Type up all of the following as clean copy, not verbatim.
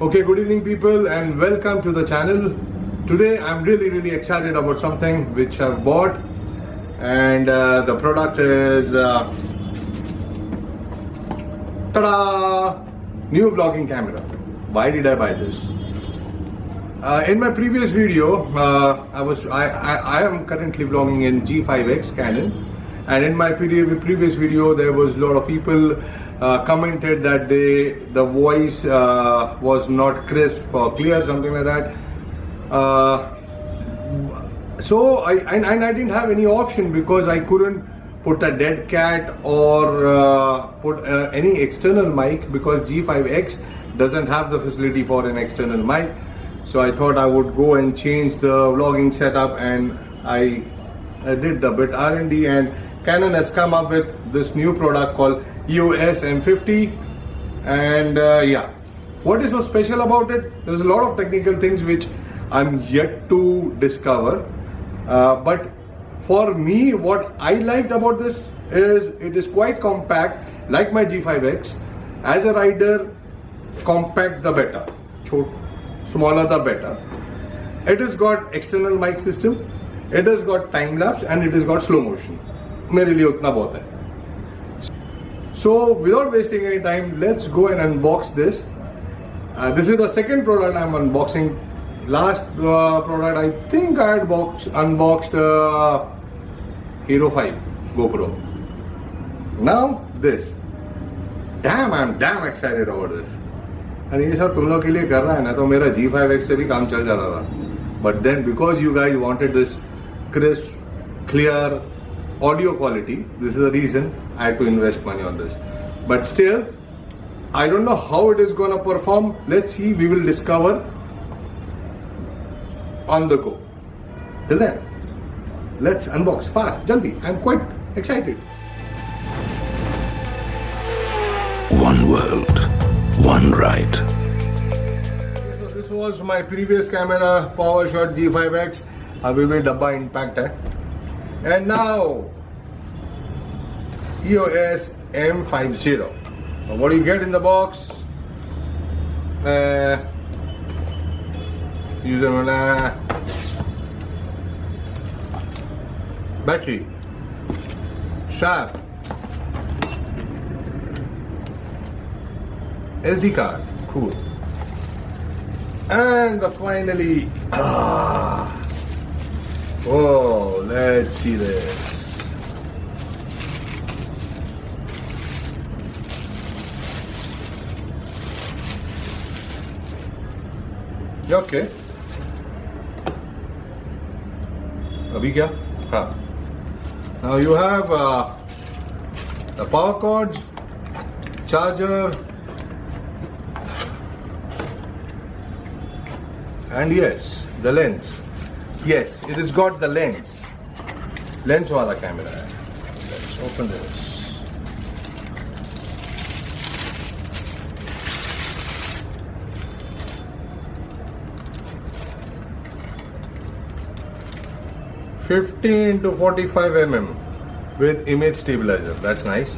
Okay, good evening people and welcome to the channel. Today I'm really excited about something which I've bought, and the product is ta-da! New vlogging camera. Why did I buy this? In my previous video, I am currently vlogging in G5X Canon, and in my previous video there was a lot of people commented that the voice was not crisp or clear, something like that. So I didn't have any option because I couldn't put a dead cat or put any external mic because G5X doesn't have the facility for an external mic. So I thought I would go and change the vlogging setup, and I did a bit R&D, and Canon has come up with this new product called Eos M50. And yeah, what is so special about it? There's a lot of technical things which I'm yet to discover, but for me what I liked about this is it is quite compact, like my G5X. As a rider, compact the better, smaller the better. It has got external mic system, it has got time lapse, and it has got slow motion. मेरे लिए उतना बहुत है. So without wasting any time, let's go and unbox this. This is the second product I'm unboxing. Last product I think I had unboxed Hero 5 GoPro. Now this. Damn, I'm damn excited about this. And ये सब तुम लोग के लिए कर रहा है ना, तो मेरा G5X से भी काम चल जाता था. But then because you guys wanted this crisp, clear audio quality, this is the reason I had to invest money on this. But still, I don't know how it is gonna perform. Let's see, we will discover on the go. Till then, let's unbox fast, jaldi. I'm quite excited. One world, one ride. So this was my previous camera, PowerShot G5X. अभी भी डब्बा intact है. And now Eos M50. Now what do you get in the box? User manual, battery, strap, SD card, cool, and finally, oh, let's see this. Okay. अभी क्या? हाँ. Now you have the power cords, charger, and yes, the lens. Yes, it has got the lens. Lens wala camera hai. Let's open this. (15 to 45 mm with image stabilizer. That's nice.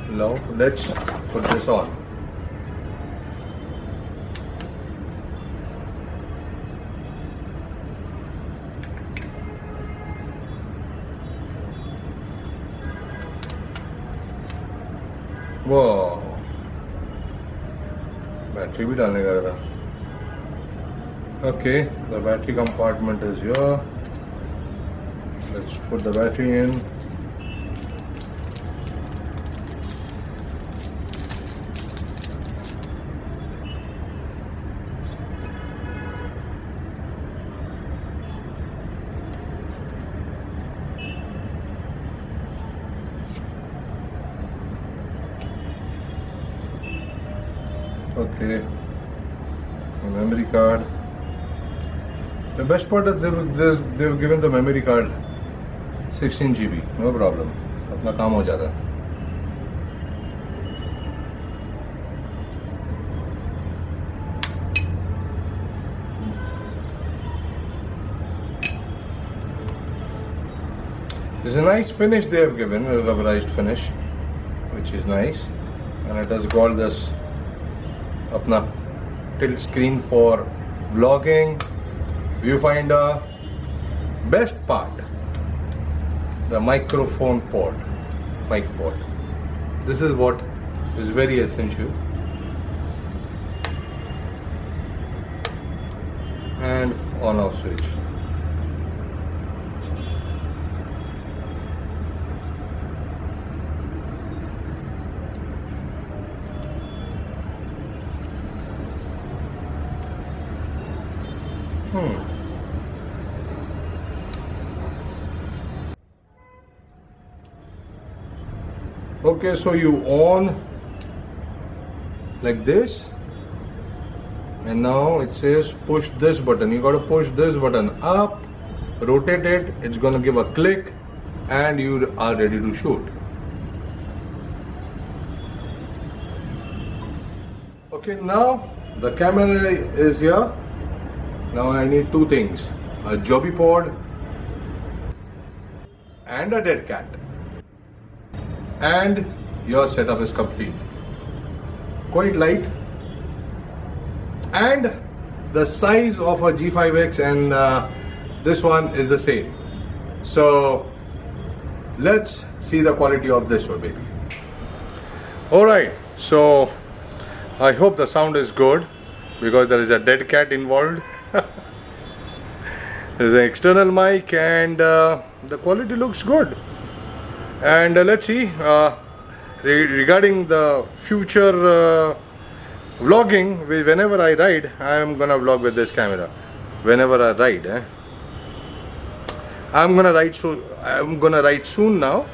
Now let's put this on. Whoa. Battery भी डालने का था. Okay, the battery compartment is here. Let's put the battery in. Okay, the memory card. The best part is they've given the memory card 16 GB, no problem. अपना काम हो जाता है. There's a nice finish they have given, a rubberized finish. which is nice, and it has got this apna tilt screen for vlogging, viewfinder. Best part, the microphone port, mic port. This is what is very essential. And on off switch. Okay, so you on like this, and now it says push this button. You got to push this button up, rotate it, it's going to give a click, and you are ready to shoot. Okay, now the camera is here. Now I need two things, a jobby pod and a dead cat, and your setup is complete. Quite light, and the size of a G5X and this one is the same. So let's see the quality of this one, baby. Alright, so I hope the sound is good because there is a dead cat involved. There's an external mic, and the quality looks good. And let's see, regarding the future vlogging, whenever I ride, I'm gonna vlog with this camera. Whenever I ride, I'm gonna ride soon now.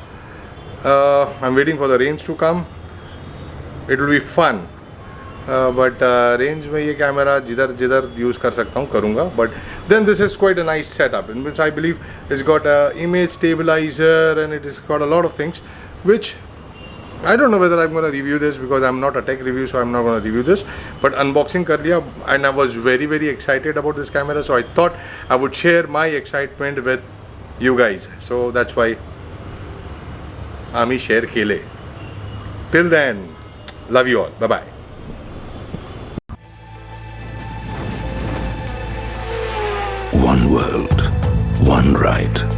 I'm waiting for the rains to come. It will be fun. But range में ये camera जिधर use कर सकता हूँ करूँगा. But then this is quite a nice setup, in which I believe it's got a image stabilizer, and it has got a lot of things, which I don't know whether I'm going to review this because I'm not a tech review, so I'm not going to review this. But unboxing कर लिया, and I was very excited about this camera, so I thought I would share my excitement with you guys. So that's why आमी share केले. Till then, love you all. Bye bye. One world, one ride.